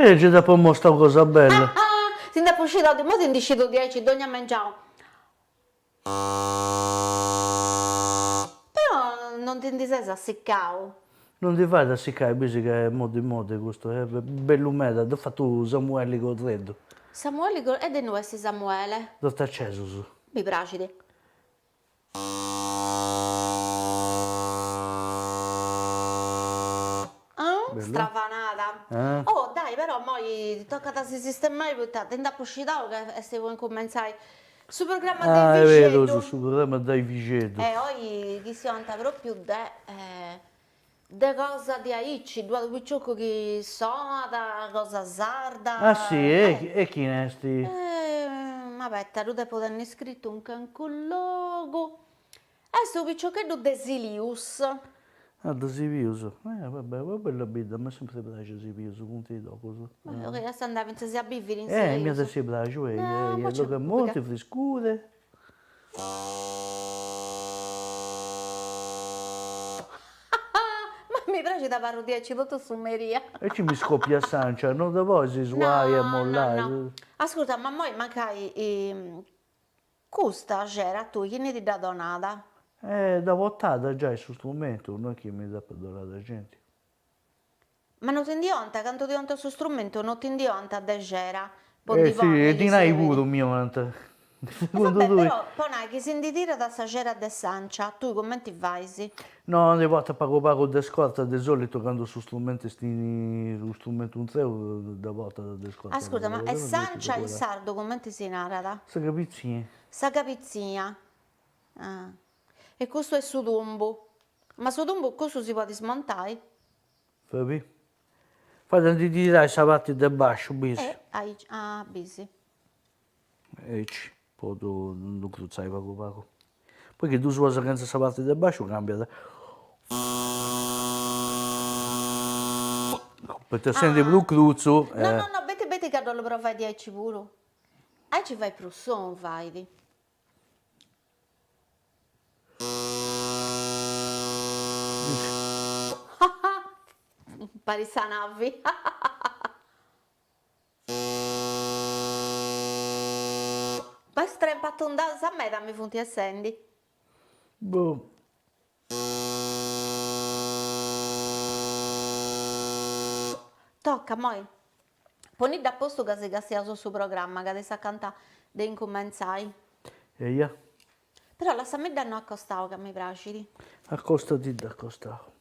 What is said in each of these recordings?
C'è da poi sta cosa bella. Sin da uscita di mo ti indiscito 10, dogna mangiamo. Però non ti indisesa seccao. Non ti fai da siccare, invece che è modo questo, è bello umeda. Ho fatto Samuele con freddo. Samuele, e di noi si Samuele? Dove sta acceso su? Mi piace. Bello. Strafanata. Oh dai, però mo' tocca da si sistemare perché tenta uscita che stiamo incominciare sul programma Ah, del è vero, Vicedo. sul programma dai Vicedo. Oggi chi si anta proprio de cosa di aici, due picciocco che soda, cosa sarda. Ah sì, e chi ne sti? Vabbè, te lo devo tenere scritto un cancollogo. E sto picciochetto de Silius. Ah, da Siviuso. Vabbè la vita, mi sempre piace Siviuso, con te do cosa. Ma che sta andando in a bivere in Mi Silius? si piace, No, ma c'è allora molte frescure. Ma mi piace da parodiarci tutto su Maria. E ci mi scoppia Sancia, non da voi si suai e mollare. No. Ascolta, ma poi magari questa c'era tu, chi ne ti dà donata? Da votata già il suo strumento, non è che mi dà per donare la gente. Ma non ti indionta, canto ti onta su strumento, non ti indionta da c'era. Sì, e ti nai pure un mio ante. Secondo Vabbè, tu? però, poi che si inditira da sta c'era de Sancia, tu come ti vai? No, ogni volta pago de scorta, di solito quando su strumenti lo strumento un treo, da volta da scorta. Ascolta, ma è Sancia il sardo, come ti si narra? Sa capizzini. Sa capizzia. Ah. E questo è Sudumbu. Ma Sudumbu questo si può smontare? Capi? Fate di tirare i savati da basso, bisi. Bisi. E ci, poi tu non cruzai pago. Poi che tu suoi senza savati da basso cambia. Perché senti più cruzzo. No, bete che lo provai di aici pure. Aici vai più son, vai. Parisanavi. Poi strempato un danza a me, dammi funti accendi. Boh. Tocca, moi. Poni da posto che si gassia su programma, che adesso canta de incominciai. E io? Però la samedda non accostavo che mi piaci. Accostati da accostare.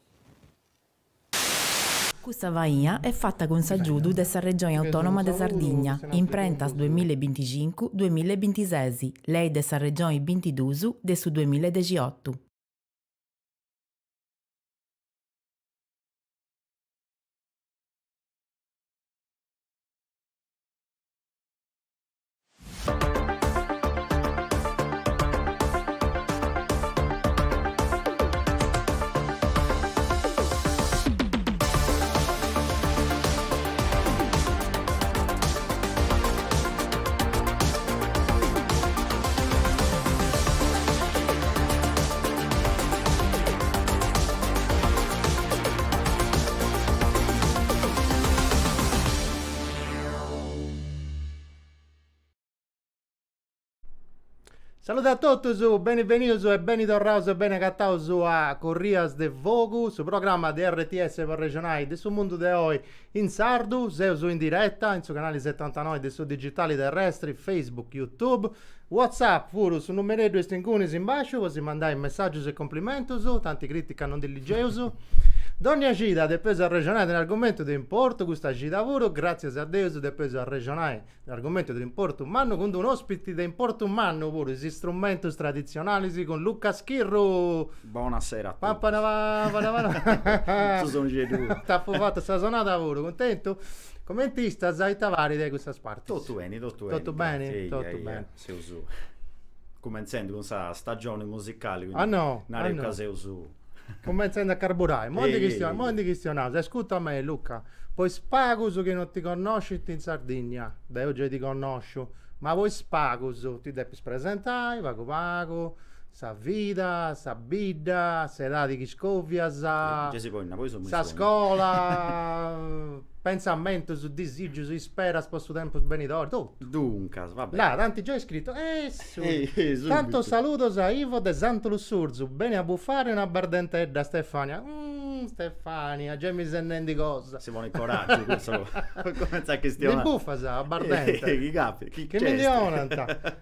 Questa vaia è fatta con s'aggiudu della regione autonoma de Sardigna, in prentas 2025-2026, lei della regione 22 de su 2018. Saluto a tutti, benvenuti e bentornati e bene cattati a Corrias de Vogu, su programma di RTS per regionali del suo mondo di oggi in sardo, su in diretta, in su canale 79 del suo digitali terrestri, Facebook, YouTube, WhatsApp, pure su numero 2 stinguni in basso, così mandai messaggi e complimenti, tanti critiche non religiosi. Donna Gida, del peso regionale dell'argomento di importo, questa Gida pure, grazie a Dio, del peso regionale dell'argomento dell'importo umano, con un ospite di importo umano pure, si strumenti tradizionali, con Luca Schirru. Buonasera a tutti. Tu sono Gedu. T'ha fatto sta sonata pure, contento? Commentista, Zaita Vari di questa parte. Tutto bene. Tutto bene? Tutto bene. Sei su. Cominciando con questa stagione musicale, Ah no, Nario Caseu su. Cominciando a carburare, mondi cristiani, ascolta me Luca, poi spaguso che non ti conosci in Sardegna, da oggi ti conosco, ma poi spaguso, ti devi presentare, pago, sa vita, sa bidda, se dati chi scovia, sa scuola, pensamento su disagio, su spera, sposto tempo sbenidore, tutto. Dunque, vabbè. Là, tanti già hai scritto, tanto saluto a Ivo de Santo Lussurzu, bene a buffare una bardentedda Stefania. Stefania, già mi senti cosa. Si vuole il coraggio, questo comincia a Di questionare. buffa sa, a bardente. Chi capi? Chi Che c'è? milione,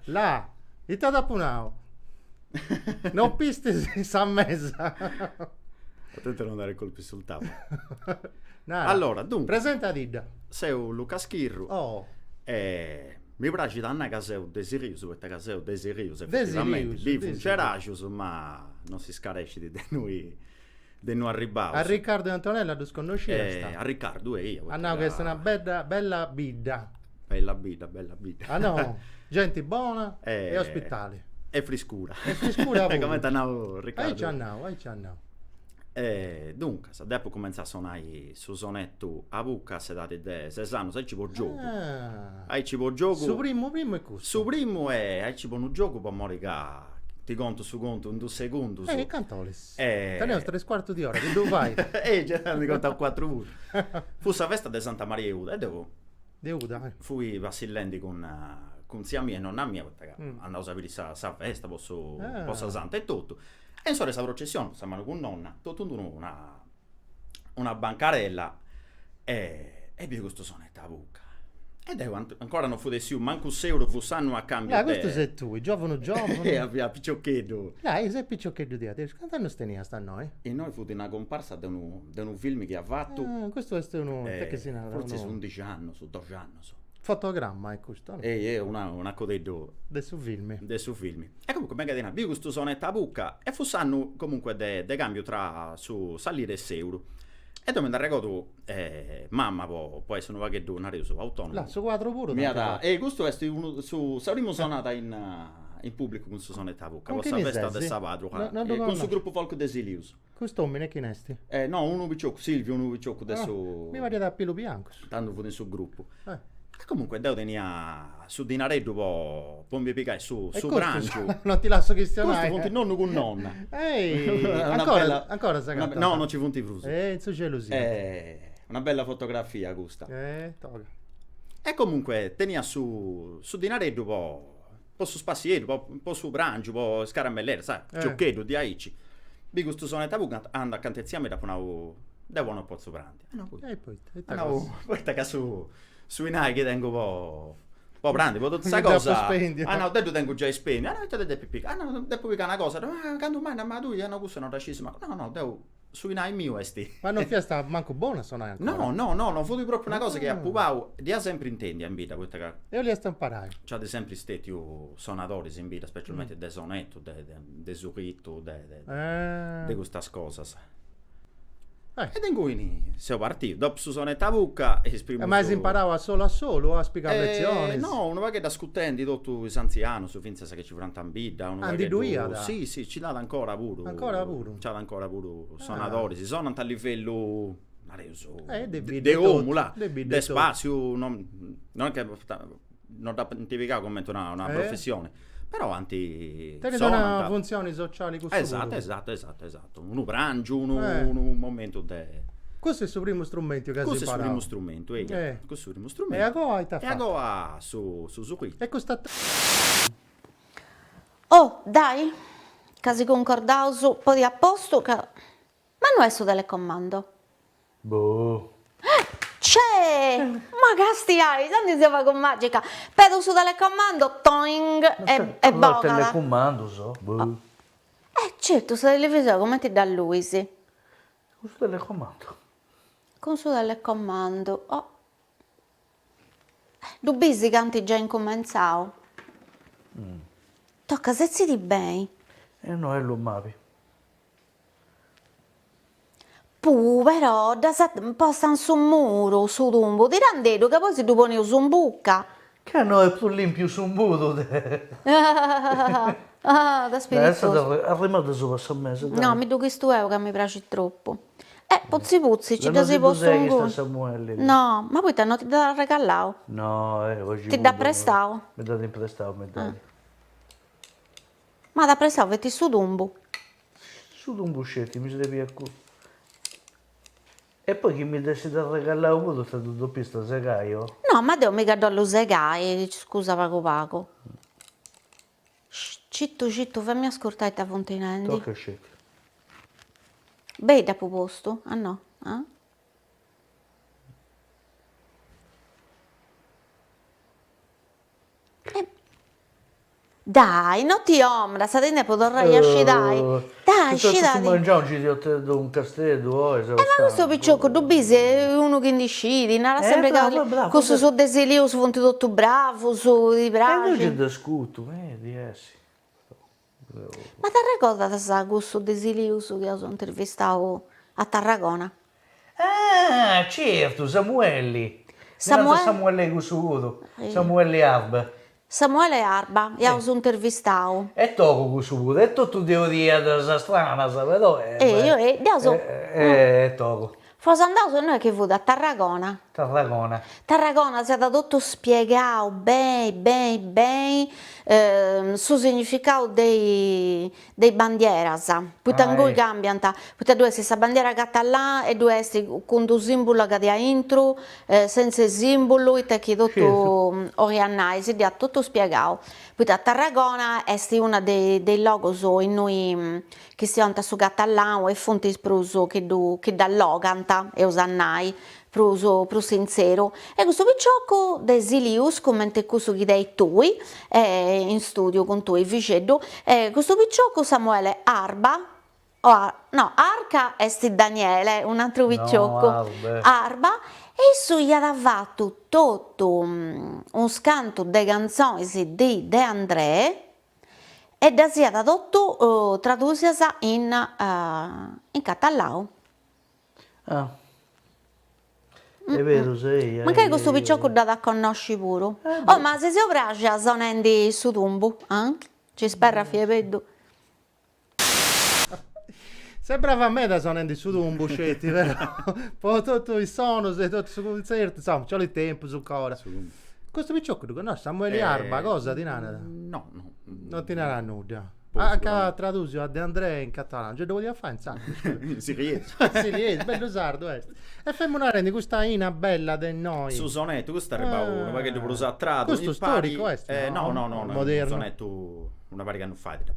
là, il tatapunao. Non piste sa messa. Attento a non dare colpi sul tavolo. Nada. Allora, dunque, Presenta Didda. sei Luca Schirru. Oh, Mi piace tanto che sei desirioso, perché sei desirioso, Desirioso, effettivamente. Vivo un desirioso. ceracius, ma non si scaresce di noi arrivare. a Riccardo e Antonella tu sconosci A Riccardo e io. Ah no, questa è una bella bidda. Bella vita, bella vita. Ah no, gente buona Eh, e ospitale. È frescura. E frescura pure. Come t'annavo, Riccardo? Ai ci annau. Dunque, se dopo comincia a suonare su sonetto a bucca, se date de 6 anni, sai ci può gioco. Ah, Hai ci può gioco. su primo è questo. Su primo è, hai ci può un gioco per morire ti conto su conto in 2 secondi. Che cantolis. Eh. Teniamo 3/4 di ora, che dove vai? Già mi conta 4 ore. Fu la festa di Santa Maria Euda e devo Devo dai. fui vassillendi con sia mia e nonna mia, perché andavo a sapere sa festa, posso santa e tutto. E in questa processione, stiamo con nonna, tutto una bancarella e vi questo sonetto a bocca. Ed ancora non fu dei manco euro fu sanno a cambio Questo sei tu, giovane. e a piccioccheddo. Dai, sei piccioccheddo di te. Quanti anni stenia sta a noi? E noi fu di una comparsa di un film che ha fatto Questo è uno che si forse su 11 anni, su 12 anni. fotogramma, è questo. No? E una codeddo Adesso film. del suo film. E comunque mega di vi questo sonetto a bucca e fu sanno comunque de cambio tra su salire e euro. E dove mi ricordo mamma può essere una vaghetto una reso autonomo. Là, su 4 pure. Mi ha da e questo è su saremo suonata in pubblico con su sonetto a bucca. Con Questa chi ne festa sei? del sabato No, no, con domanda. su gruppo folk Desilius. Questo uomine che nesti? No, uno bicciocco, Silvio, uno bicciocco adesso. Mi va da pilo bianco. Tanto fu nel suo gruppo. Eh. E comunque Deo tenia su dinareddo può mi piegare su E brancio. non ti lascio Questo questionare. funti nonno con nonna. Ehi, Una ancora, bella- ancora sta una- cantando. No, non ci funti frusi. In su gelosia. Una bella fotografia questa. Toga. E comunque tenia su dinareddo po' su spassietto, po' su brancio, po' scaramellere, sai, giocchetto di aici. Vi questo sonetta buca anda accanto insieme dopo una devo un po' soprandi. E poi, Poi che su inai che tengo po' brandi, po' tutta sta Mi già cosa. spendi. No, detto tengo già spendi. Te de pippica. Dopo pica una cosa, quando mai ma tu hanno gusto non racismo. No, devo su inai mio esti. Ma non fiesta manco buona suonare ancora. No, non fu proprio una cosa che a Pupau di sempre intendi in vita questa che Io li sto imparando. c'ha di sempre stati suonatori in vita, specialmente de sonetto, de zucchitto, de questa cosa. E tenguini siamo partiti, dopo su sonetta a bucca e esprimo. Ma si imparava solo a solo o a spiegare lezioni? No, uno va che da scuttenti, tutto is anziano, su finza che ci franta in vita. Di duia, Sì, ci dà ancora pure. Ancora pure? C'ha ancora pure suonatori, si suonano a livello de omula, de de spazio, non è che non da identificare come una professione. Però anti Te ne danno funzioni sociali così. esatto. Uno pranzo, un momento de. Questo è il suo primo strumento che si Questo è il impara. primo strumento, questo è il primo E strumento. a go hai E a go a su qui. E questa Oh, dai, casi concordao su, poi di a posto che... Ma non è su telecomando. Boh. C'è! Ma casti hai, senti se fa con magica. Pedo su telecomando, toing, e Con il bocala. telecomando, so. Boh. Certo, su televisione come ti dà lui, sì. Con il telecomando. Con su telecomando. Oh. Tu bisi canti già incominciao. Tocca se si di bene. No, è lo mavi. Però, da postan su un muro, su tumbo, ti rendeto che poi si tu poni su un bucca. Che no, è più limpio su un budo. Da Adesso spiritoso. arrivato su questa mese. No, mi do questo che mi piace troppo. Puzzi, ci da si posso posto un sta gol. Samuele. No, ma poi ti hanno ti da regalao. No, oggi. Ti da prestao. Mi date in prestavo, mi date. Ma da presa avete su dumbu. Su un buscetti, mi si devi E poi chi mi decide di regalare un po' tutto pista segaio? No, ma devo mica dallo segai, scusa pago. Citto, fammi ascoltare ta fontinendi. Tocca scecco. Bei da posto? Ah no? Ah? Dai, non ti ombra, state ne potrei esci dai. Dai, esci Se dai. mangiamo ci do un castello, Ma questo picciocco, tu bisi è uno che indicidi, non era sempre bravo, questo su desilio, su fonti tutto bravo, su di E noi ci bravi. discuto, di essi. Ma ti ricordi sa questo desilio che io sono intervistato a Tarragona? Ah, certo, Samuelli. Samuele Gusudo, Samuele Arba. Samuele Arba, io sono intervistato. E tocco Gusudo, è tutto teoria della strana, però Io sono... tocco. Forse andato noi che fu da Tarragona. Tarragona. Tarragona si è tutto spiegato bene, sul significato dei bandieras. Perché angol cambiano, perché due questa bandiera catalana e due esti con due simboli che dia intro, senza simbolo, e che tutto orianai, si è tutto spiegato. Perché a Tarragona è uno dei logos in noi che si anta su catalano e fonti pruso che da loganta e usannai. Pro sincero. E questo picciocco desilius, come te questo che dei tui, in studio con tui viceddo, questo picciocco Samuele Arba, no, Arca esti Daniele, un altro picciocco, Arba, e su gli ha fatto tutto un scanto de canzoni di De André, e da si è tutto traduciasa in catalano. Ah. È vero, sei. Ma che questo picciocco da conosci pure? Oh, ma se si piace a zonendi su tumbo, ci spera fieveddo. Sembrava a me da sonando su un buscetti, però. Poi tutto il sono, sei tutto su concerto, insomma, c'ho il tempo su cosa. Questo picciocco tu conosci? Samuele Arba, cosa ti nana? No. Non ti nana nulla. Anche traduci a De André in catalano, cioè devo fare in sacco. Si riesce. Si riesce, bello sardo questo. E fammi una rendi questa ina bella del noi. Su sonetto, questo è uno, ma che devo usare traduco. Questo storico questo? No, moderno. Sonetto, una pari che hanno fatto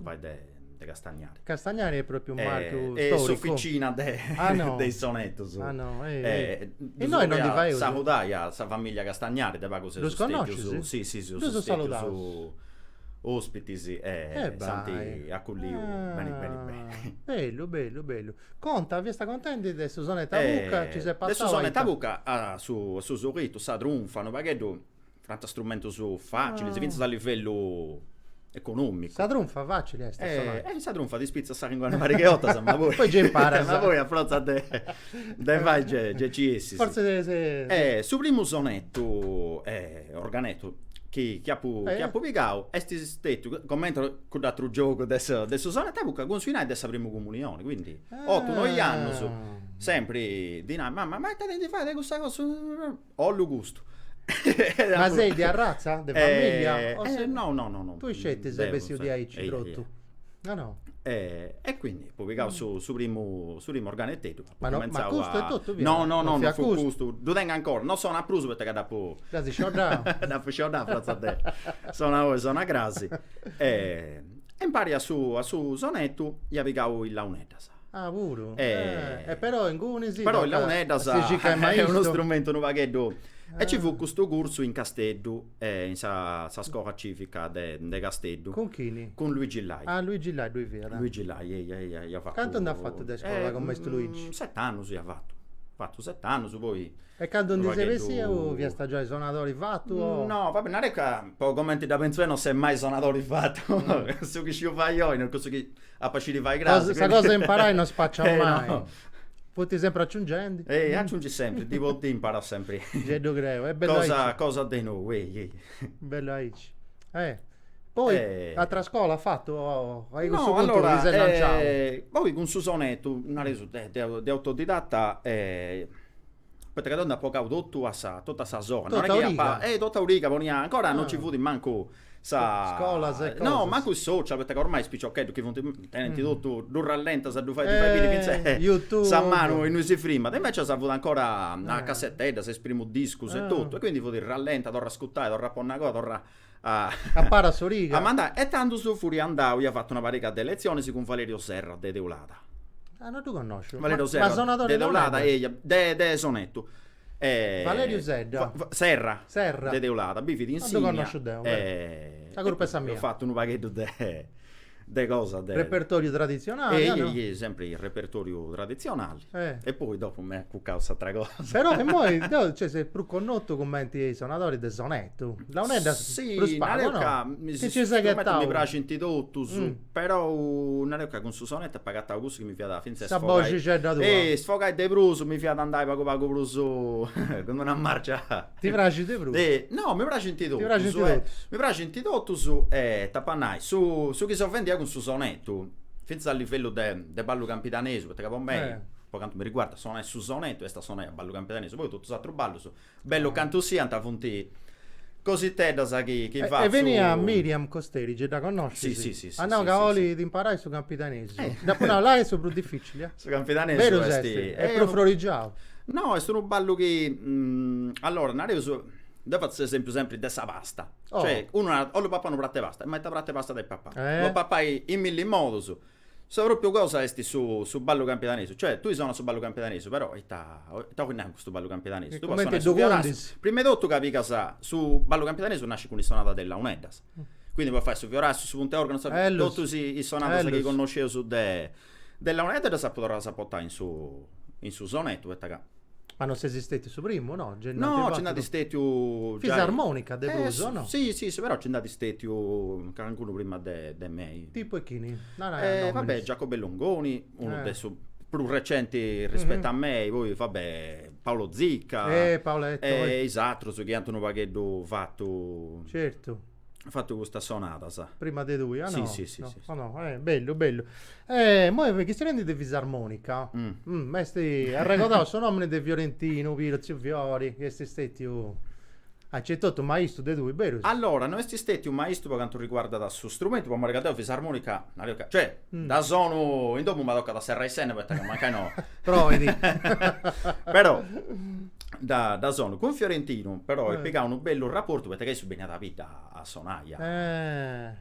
poi de Castagnari. Castagnari è proprio un marchio è storico. sofficina dei sonetti. Ah no, e noi non ti fai salutare la famiglia Castagnari, te va così. Lo conosci? Sì, lo salutato. Ospiti, sì, santi a Cullio, bene. Bello. Conta, vi sta contenti di questo zone Tabucca? Ci sei passato? Adesso zone Tabucca su Sorrito, sa trunfano, perché franta strumento su facile, si vince a livello economico. Sa trunfa facile, sa trunfa di spizza sa ringuana marigheotta, ma voi poi già impara, ma voi a frozza de vai GCS. Forse se su primo sonetto organetto che ha pubblicato è stato commento con l'altro gioco adesso sono tabuca con suinai dessa prima comunione, quindi 8-9 anni sempre di mamma ma te devi fare questa cosa ho lo gusto. Ma sei di razza? Di famiglia? No. Tu scetti se avessi di aici trotto. No. E quindi pubblicato su primo organetto. Ma questo è tutto via? No, non fu questo. Tu tenga ancora, non sono a pruso perché dopo... Grazie, sciorda. Dopo sciorda, forza a te. Sono a grasi. E impari a su sonetto, gli avevo il launettas. Ah, pure? Però in Gunisi... Però il launettas è uno strumento nuovaghetto. E ci fu questo corso in Castello, in sa scuola civica de Castello. Con chi? Con Luigi Lai. Ah, Luigi Lai, lui vera. Luigi Lai, ha fatto... Quanto ha fatto da scuola con questo Luigi? 7 anni si ha fatto. Fatto 7 anni, su poi... E quando non dicevesi o vi sta già i suonatori fatto? No, vabbè, non è che poi commenti da pensione non sei mai suonatori fatto. Su che ci fai io, non so che a pasci di fai grazie. Questa cosa imparai non spaccia mai. No. Puoi sempre aggiungendo? Aggiungi sempre, di volte impara sempre. Gendo greve, è bello cosa di noi, bello aici. Poi, altra scuola ha fatto? Hai no, allora, poi con su sonetto, una reso di autodidatta, perché donde poca tutta sta zona. Non è Tutta che Urica. tutta Urica, ancora non Ah. ci fu di manco sa Scola, se no, cose. manco i social, perché ormai spicciochetto che tenenti tutto, non rallenta, se tu fai bene, YouTube. sa mano e noi si frima. E invece sa avuto ancora una cassettetta, si esprime un disco e tutto, e quindi vuol dire rallenta, torna a scuttare, torna a ponna cosa, torna a Appara Soriga. a mandare. E tanto su fuori andavo, io ho fatto una parecchia di lezioni con Valerio Serra, de Deulata. Ah, non tu conosci. Valerio Ma Serra, suonatore de non Deulata, è? de Sonetto. Valerio Serra. Serra. Serra. De Deulata, bifi di Non lo insignia. conosco Deo, la colpa è sa mia. Ho fatto un paghetto de cosa. Repertorio tradizionale. no? Sempre il repertorio tradizionale. Eh. E poi dopo me cuccavo altra cosa. Però e poi no, cioè, se più connotto commenti i suonatori del sonetto. La non è da Sì, più spago, no? Che ci sei che mi piace in tidotto, però una con su sonetto è pagata gusto che mi fiata finché Sta voce c'è da tua. sfogai de bruso, mi fiata andare pago bruso con una marcia. Ti piace di più? No, mi piace in tidotto. Ti piace in tidotto? Mi piace in tidotto su tapannai, su chi si offendia con su sonetto, finché a livello de ballo campitanesio, perché per me poi quanto mi riguarda sono su sonetto e sta suona a ballo campitanesio, poi tutto l'altro ballo su bello canto sia anta fonti così te da sa che fa E venia Miriam Costeri, già da conosci? Sì. Ah no, sì, Caoli di imparare su campitanesio. Dopo no, là è più difficile. su campitanesio Vero questi è pro florigiao. no, è un ballo che allora nareo su devo fare esempio sempre dessa pasta, Oh. cioè uno o lo papà non pratte pasta ma pratte pasta del papà Eh. lo papà in mille modo su so proprio cosa esti su ballo campitanesio, cioè tu sono su ballo campitanesio però sta con questo ballo campitanesio tu Come puoi te suonare su docundi? Fiorasso. Prima di tutto capi che sa su ballo campitanesio nasce con il sonata della Uneddas, quindi puoi fare su Fiorasso su Punte Organo Ellus. tutti i sonata che Ellus. conoscevo su della Uneddas potrà sapportare in su sonetto perché Ma non sei esistete su primo, no? no, c'è andato stetio Fisarmonica de Bruso, no? Sì, però c'è andato stetio che anche uno prima de me. Tipo e chini? No, Vabbè, Giacobbe Longoni, uno adesso più recenti rispetto a me, poi vabbè, Paolo Zicca. Paoletto. Esatto, su che hanno un paghetto Certo. fatto questa sonata, sa. Prima dei due, Sì, no? sì, no. sì. Oh, no, bello. Mo che si rende di fisarmonica? Ma sti arregodato sono nome di Fiorentino, Piro, Zio Fiori, che sti stetti c'è tutto maestro dei due, vero? Allora, noi stiamo stati un maestro per quanto riguarda da suo strumento, ma magari da fisarmonica, cioè da sono in dopo mi tocca da serra e senne perché manca no. Provedi. Però da sono con Fiorentino però piegava un bello rapporto perché su bene la vita a Sonaia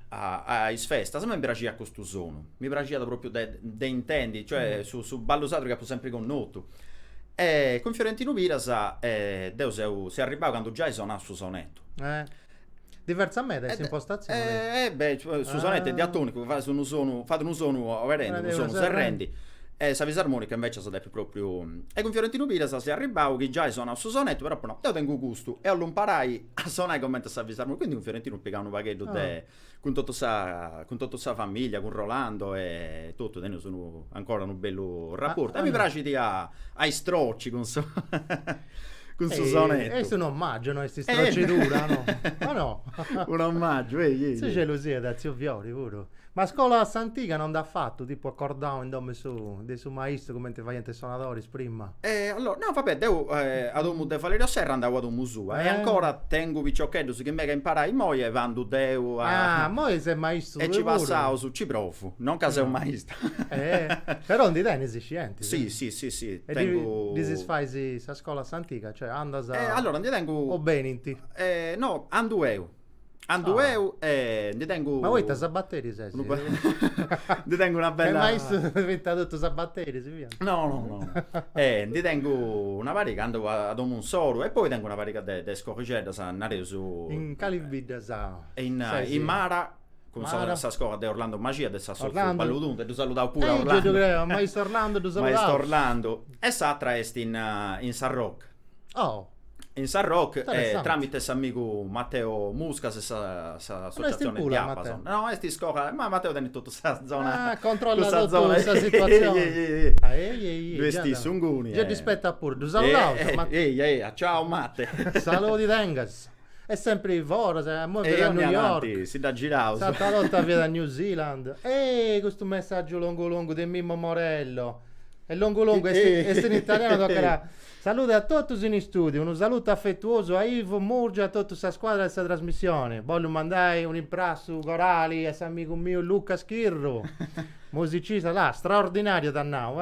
a Isfesta mi piaceva questo sono mi piaceva proprio de intendi cioè su ballo satro che ho sempre connoto e con Fiorentino Pirasa Deo si arrivava quando già suonava su sonetto Diversamente questa impostazione. su sonetto è diatonico fate un suono veramente un suono serrendi sa fisarmonica invece sa più proprio e con Fiorentino Pirasa si arrivava che già suona su sonetto però no io tengo gusto e allora imparai a suonare come sa fisarmonica quindi con Fiorentino piegava un paghetto con tutta sa famiglia con Rolando e tutto ne sono ancora un bello rapporto e mi piace ai strocci con su con su sonetto e sono un omaggio no questi stroccidura no o no un omaggio se gelosia da Zio Fiori pure. Ma a scuola antica non da fatto, tipo accordavo in dome su, dei su maestro come te fai in suonatori prima. Allora, no, vabbè, devo ad un de Valerio Serra andavo ad un museo e ancora tengo piccioccheddo su che me che imparai moi e vanno devo mo sei maestro e ci passavo su Ciprofu, non che sei un maestro. Però non di te ne esistienti. Sì. E tengo disfai a scuola antica, cioè andas a allora, ne tengo o beninti. no, andueu e ne tengo Ma voi ti sabatteri sei? ne tengo una Che bella maestro diventa tutto sabatteri, si via. No. Ne tengo una parica, andavo ad un solo e poi tengo una parica de scorricetta, sa andare su In Calibida sa. in Mara con Mara. sa scuola di Orlando Magia adesso sul Orlando. Balludunte tu salutavo pure Io Orlando credo, maestro Orlando, tu maestro salutavo. Orlando e sa traesti in San Rock Oh. in San Rock Interessante. tramite amico Matteo Musca sa associazione pure, Diapason Matteo. no sti scoca ma Matteo tiene tutta questa zona Controlla questa tutta zona questa situazione. due sti sunguni Già rispetta pure, tu salutavo. ciao Matte Saluti tengas. È sempre fuori, mo e a io New York. avanti si da girare Stata lotta via da New Zealand. Questo messaggio lungo di Mimmo Morello. è lungo, e in italiano toccherà. Saluto a tutti in studio, un saluto affettuoso a Ivo Murgia e a tutta la squadra di questa trasmissione. Voglio mandare un imprasso corali a amico mio Luca Schirro, musicista là, straordinario da now,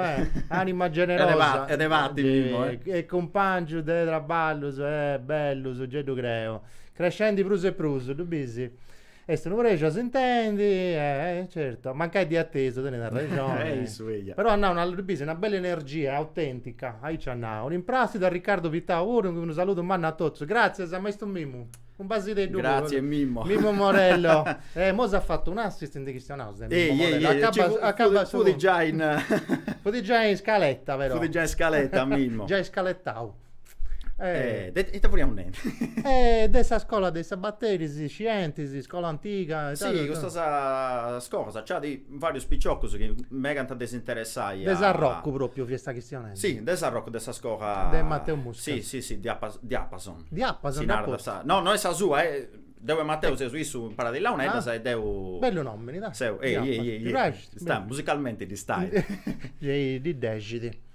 anima generosa. Ed evati, Mimmo, e compagno del traballo, bello, soggetto creo. Crescendi prus e prus, tu bisi. E se non vorrei si intendi, certo, manca di atteso, te ne dà ragione. Però no, una bella energia, autentica, ahí c'è un imprastito da Riccardo Vittauro, un saluto manna a tutti, grazie a maestro Mimmo, un basile duro. Grazie Mimmo. Mimmo Morello, mo si ha fatto un assistant di Cristiano House. Fudi già in scaletta, però. Fudi già in scaletta, Mimmo. Già in scalettao. E te vogliamo niente. Dessa scuola dei batterici, scientifici, scuola antica. Sì, questa cosa, c'ha di vari spicciocchi che me canta disinteressai. Desarrocco proprio, fiesta cristiana. Sì, desarrocco dessa scuola. De Matteo Musca. Sì, diapason. Diapason, no, non è sa sua, Deu Matteo sei su impara di launetta, sai deu. Bello nome, dai. Sta musicalmente di stai. Di decidi.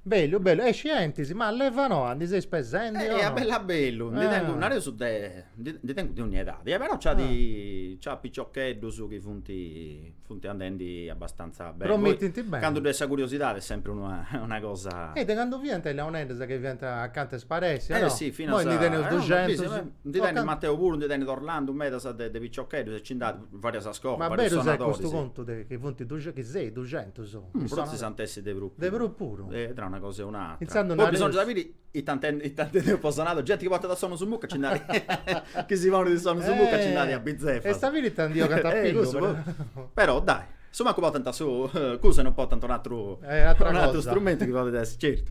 Bello, e scientifici, ma levano, ti sei spesendo? È bello, non è su di tempo di ogni età, però c'ha piccioccheddo su che funti andendi abbastanza bene. Però mettiti bene. Quando questa curiosità è sempre una cosa. E quando viene Leonello che viene accanto a Sparessi, sì, fino a poi ne 200. Di Matteo Puro, di Orlando, un meta de piccioccheddo, se ci date varie scope, ma vero sai questo conto che funti 200 sono. Brutti santessi de Bru. De Bru puro. Tra una cosa e un'altra. Poi bisogna sapere i tanti del postonato, gente che porta da sonno su mucca, che si vanno di sonno su mucca, ci andati a bizzeffa. E stavi lì tanto cantare però dai, insomma come tanta su cosa non può tanto un altro strumento che va a vedere, certo.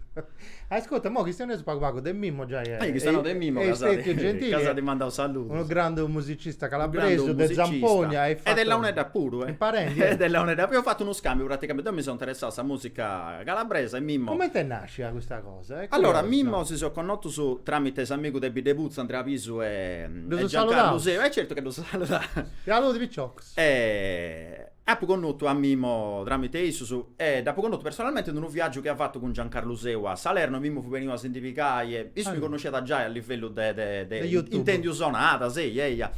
Ascolta, mo Cristiano Spago del Mimmo già è. Cristiano del Mimmo, casa di manda un saluto. Un grande musicista calabrese del Zampogna e della Uneda puro, E della Uneda. Poi ho fatto uno scambio praticamente, io mi sono interessato alla musica calabrese e Mimmo. Come te nasce questa cosa? Allora, Mimmo si sono conosciuto su tramite amico del Bidebuzzo, Andrea Pisu e Giancarlo Seo. Certo che lo saluta. Allora di Picciox. E poi conosciuto a Mimmo tramite Isusu e dopo conosciuto personalmente in un viaggio che ha fatto con Giancarlo Seo a Salerno. Mimmo veniva a sentificare e io mi conosceva già a livello di intendi usonata, sì, e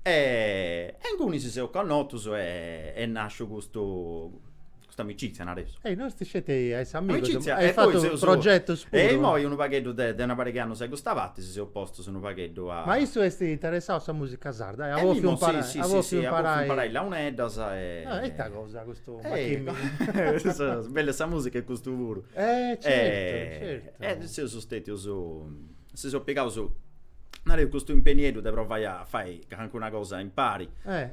in cui si sono conosciuto e nasce questa amicizia adesso. E noi siete amicizia, hai fatto un progetto spuro. E poi un paghetto di una pare che hanno sei gustavati si è opposto su un paghetto a. Ma io sei interessato alla musica sarda, avevo imparai la Unedas e sta cosa questo bella sta musica e questo puro. Certo. E si sono stati si sono piegato su questo impegno di provare a fare anche una cosa impari.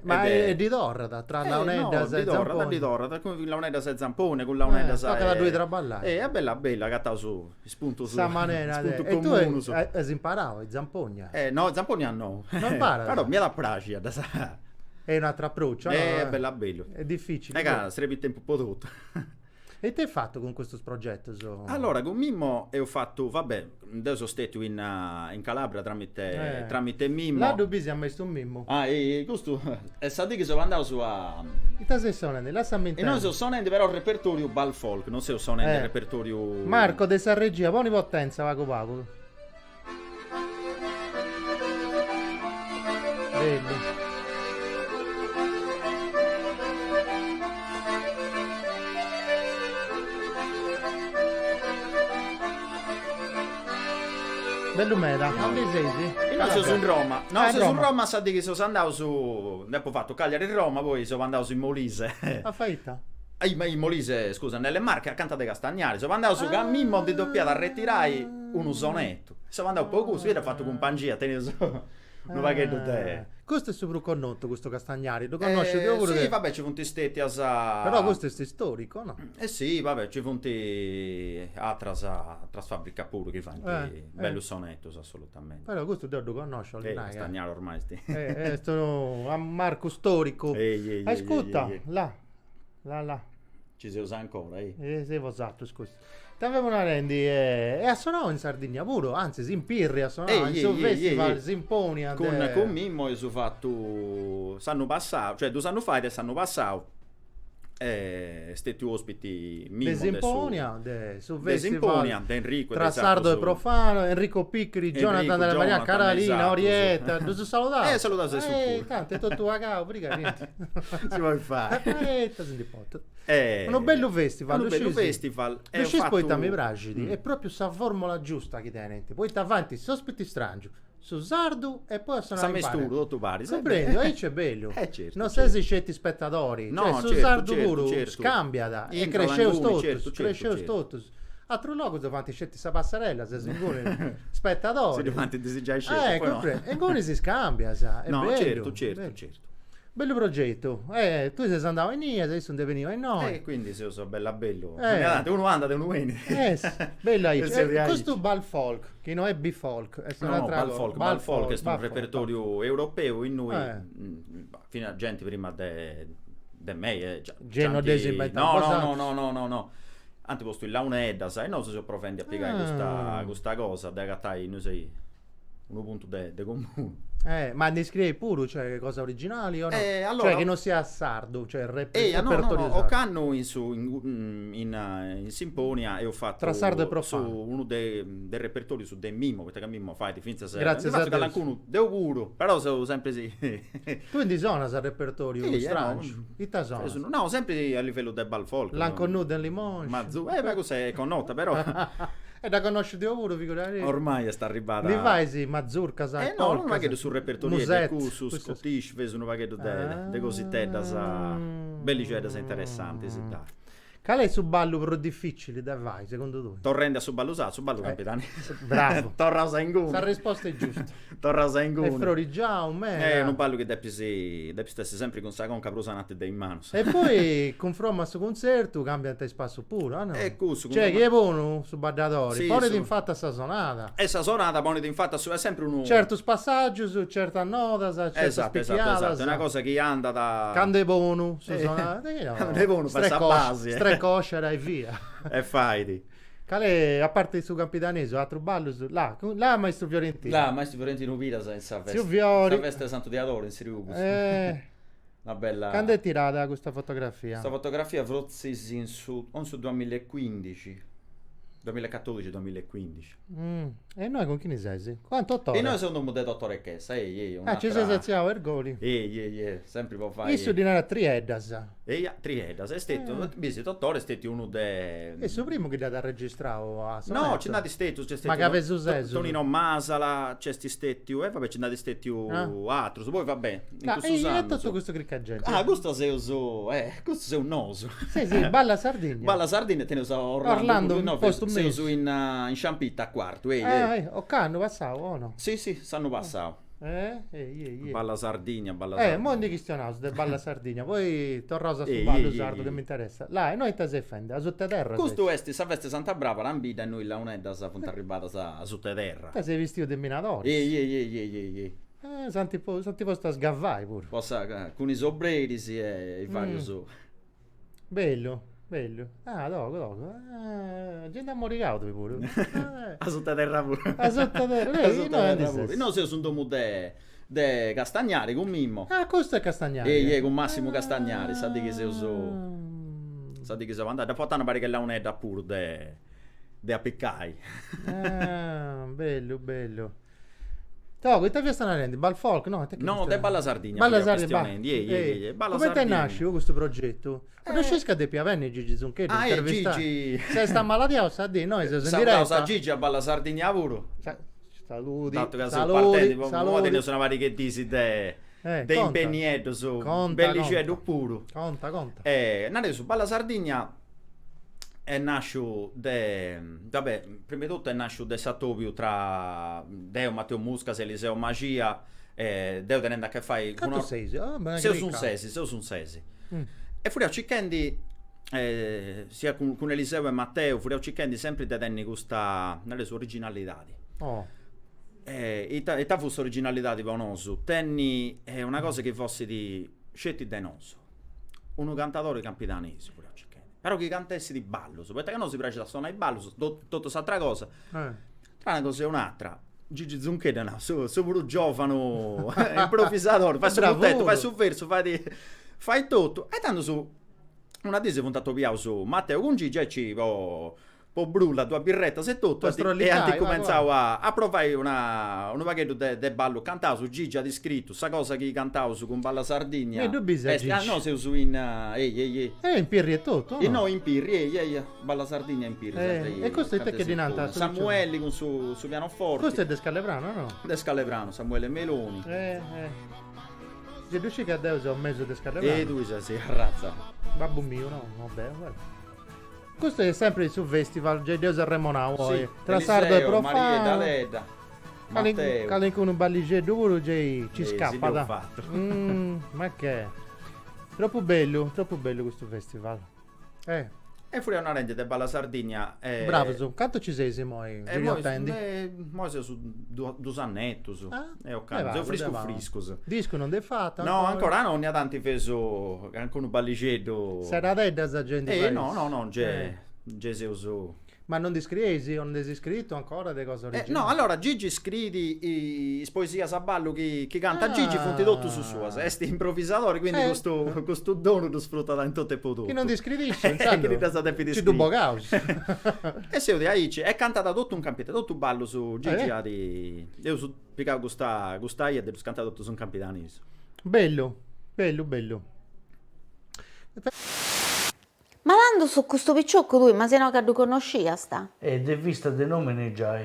Ma è di Dorrada tra Launedas e Zampone. Di Dorrada, con Launedas e Zampone, con Launedas e la due traballare. È bella, gatta su, spunto su. Sa maniera. E tu hai imparato Zampogna? No, Zampogna no. Non impara. Però mi ha la pratica da è un altro approccio. È bello. È difficile. Sarebbe il tempo prodotto. E te hai fatto con questo progetto? Allora, con Mimmo ho fatto, io sono stato in Calabria tramite Mimmo. Là dove siamo messo un Mimmo. E questo, e sapete che sono andato su a. E te sei sonante, là stiamo e noi sono però il repertorio bal folk, non sei sonante il repertorio. Marco de San Regia, buoni potenza, Paco. Bello. Bello meta, dove sei? No, sono in Roma. No, sono in Roma, sa di che sono andato su. Dopo fatto Cagliari e Roma, poi sono andato su in Molise. A faita? Ma in Molise, scusa, nelle Marche accanto a Castagnari. Sono andato su Mimmo di doppiata a retirai un sonetto. Sono andato poco su, ho fatto compagnia, tenevo su. Non va che te. Questo è super connotto, questo Castagnari, lo conosci? Sì, vabbè, ci funti stetti a però questo è storico, no? Sì, vabbè, ci funti a tras fabbrica pure che fa bello sonetto, assolutamente. Però questo lo conosci, Castagnari ormai sti. Sto Marco storico. Ascolta, là. Ci si usa ancora, sei vosato, scusa. Avevo una rendi e a suonare in Sardegna pure, anzi si impirri a suonare in festival, si impone con Mimmo io ho fatto sanno passato, cioè 2 anni fa e sanno passato Stetti ospiti Mimo Desimponia, su Desimponia, De Enrico, tra sardo e profano, Enrico Piccoli, Jonathan della Maria, Carolina, esatto, Orietta, non si salutare. Salutare su pure. Tanto è tutto a cavo, prega, Si vuoi fare? Senti pot. Un bello festival, un bello festival. E ci poi mi piace, è proprio sta formula giusta che tenete. Poi davanti sospetti strangi. Su sardo e poi sono Sa mesturo, tu pari. Comprendo, ahí c'è bello. Certo, non certo. sei scetti spettatori, No, cioè, su certo, sardo certo, puro certo. scambia da e Intra cresceu Languni, totus, certo, cresceu certo. totus. Altro luogo davanti scetti sa passarella, se singoli spettatori. Se davanti desigiai scelte, poi no. comprendo. E come si scambia, sa? È No, bello, certo, bello. certo. Bello progetto. Tu sei andato in Nia, adesso non veniva in noi. E quindi se io so bella bello. Eh. Uno anda e uno viene. Bella E se realizzi. questo bal folk, che non è b-folk, è No, Bal Folk è un Bal repertorio europeo in noi, Eh. fino a gente prima de me, Genodesima no. Anzi posto in launedda, sai, non so se profondi a piegare questa cosa, da gattai, noi sei uno punto de comune. Ma ne scrivi pure, cioè cose originali o no? Allora- Cioè che non sia sardo, cioè il No, repertorio ho sardo. canno in Simponia e ho fatto Tra sardo e su profano. uno dei repertori su De Mimmo, perché Mimmo fai di finta se Grazie a Dio. qualcuno de auguro, però sono sempre sì. Tu in di zona sa repertorio Sì, strano. no. Ita zona. No, sempre a livello del bal folk. L'anconnu del limone. Ma cos'è è connota, però È da conoscere di auguro, figurati. ormai sta arrivata. Li vai sì, Mazurka, sa. No, non è che sul repertorio Musette, del su questo- Scottish, vedo un pacchetto de così da belli cioè da interessanti, si dà. Qual è il ballo più difficile da vai, secondo te? Torrende a su ballo capitani. Bravo. Torra a Ingone. La risposta è giusta. Torra a E Ingone. Frori già, un me. È un ballo che devi stare sempre con sa conca prosanate dei mano. E poi confronto a questo concerto cambia il spasso pure, no? Questo, Cioè che è buono su Baddatori, Sì, poi su- di infatti assasonata. Essa sonata pone infatti è sempre uno Certo spassaggio su certa nota, certa esatto, specchiata. è una cosa che anda da Cande buono, su Eh. sonata. Cande buono, per sta base, Strecoscera e via. e fai. Cale, a parte su Capitanese, altro ballo su... Là, maestro Fiorentino. Là, maestro Fiorentino Vita senza festa. Fiori. Sa festa Santo Diadoro in Sirius. Una bella Quando è tirata questa fotografia? Questa fotografia Frozzis in su 2015. 2014-2015. E noi con chi ne sei? Quanto 8 ore? E noi siamo un dottore che sai, ci sei saziato ergoli. sempre può fare. Io sono di una trieddas. Trieda, sei stato, bisi dottore, sei uno de E su primo che da registrare a No, c'è andati stetti, c'è Ma che avete successo? Tonino Masala, c'è sti stetti, vabbè, c'è andati stetti altro, poi vabbè, in questo e anno, tutto questo criccagente. questo sei questo sei un noso. Sì, balla Sardegna. Balla Sardegna te ne so Orlando, un posto sei messo. su in Ciampita a quarto, o canno passavo o no? Sì, sanno passato. Balla Sardegna, mo di questionato de Balla Sardegna, poi torrosa su ballo sardo che mi interessa. Là, e noi te sei fende, a sottoterra. Questo sa veste Santa Brava, l'ambita e noi la unedda sa punta arrivata a sottoterra. Te sei vestito di minatore. Santi posto a sgavai pure. Possa con i sobreri e i vari so. Bello. Dopo. Gente a moricato pure. A sottoterra pure. A sottoterra. No, se sono domo de Castagnari con Mimmo. Questo è Castagnari. Con Massimo Castagnari, sa di che se uso. Sa di che se andare. Da portare pare che la un'edda pure de appiccai. Bello. Togo, te vi stanno rendendo? Bal folk? No, de Balla Sardegna. Balla Sardegna. Come te nasce questo progetto? Francesca De Piavenni e Gigi Zunchetti. Gigi. Se sta malattia, sa di noi, se sono in diretta. diretta. Gigi a Balla Sardegna pure. Saluti. Tanto che saluti. Ne sono vari che dici de impegni su bellicedo puro. Conta. Nate su Balla Sardegna è nasciuto vabbè, prima di tutto è nasciuto de Satopio tra Deo Matteo Muscas e Eliseo Magia Deo tenendo a che fai quanto sei? Se sono sesi e fuori a Cicchendi sia con Eliseo e Matteo fuori a Cicchendi sempre te tenni questa nelle sue originalità e ta fosse originalità di Bonoso tenni una cosa che fosse di scetti de noso uno cantatore campidanese fuori a Cicchendi però che cantessi di ballo perché non si piace da suonare il ballo tutto s'altra cosa tra una cosa e un'altra Gigi Zunchetti su pure giovano improvvisatore fai sul tetto fai sul verso fai tutto e tanto su una dì si puntato via su Matteo con Gigi e ci po' brulla tua birretta se tutto Po' strollicai, e anche ma cominciavo a provare un pacchetto de ballo cantavo su Gigi ha descritto sta cosa che cantavo su con Balla Sardegna E tu bisogna Gigi. no se uso in ehi In pirri e tutto, e no? no in pirri ehi Balla Sardegna in pirri E questo è te che dinanta su Samuelli con su pianoforte Questo è De Scalebrano, no? De Scalebrano Samuele Meloni Se riusci che adesso ho messo De Scalebrano. e tu sei razza Babbo mio, no? Vabbè, guarda. Questo è sempre sul festival, Deus e Remonau. sì, Tra sardo e Eliseo, Maria profano. Daleda Matteo Cali con un balligè duro, ci sì, scappa. l'ho Da. fatto. Ma che? Troppo bello questo festival. E fuori una rende de Balla Sardegna Bravo, su. Quanto ci sei, Simoi? Ci attendi? Mo sei su due annetti su. E ho va, canto, frisco va. frisco. Sì. Disco non è fatto? No, ancora non ne ha tanti feso, ancora un ballicetto. Sarà redda sta gente? No, c'è se uso. Ma non discriesi, non è iscritto ancora delle cose originali? No, allora Gigi scrivi poesia a ballo che canta Gigi fonti tutto su sua. Esti improvvisatori, quindi questo dono lo sfrutta in tutte e potute. Che non discridisce, Che ripesa tempi di ci du bogaus. E se io dico, è cantata tutto un campionato, tutto ballo su Gigi. Io su piccavo gustai e devo cantare tutto su un campionato. Bello. Ma andando su questo picciocco tu, ma se no che tu conosci sta? Ed è vista dei nomi ne già.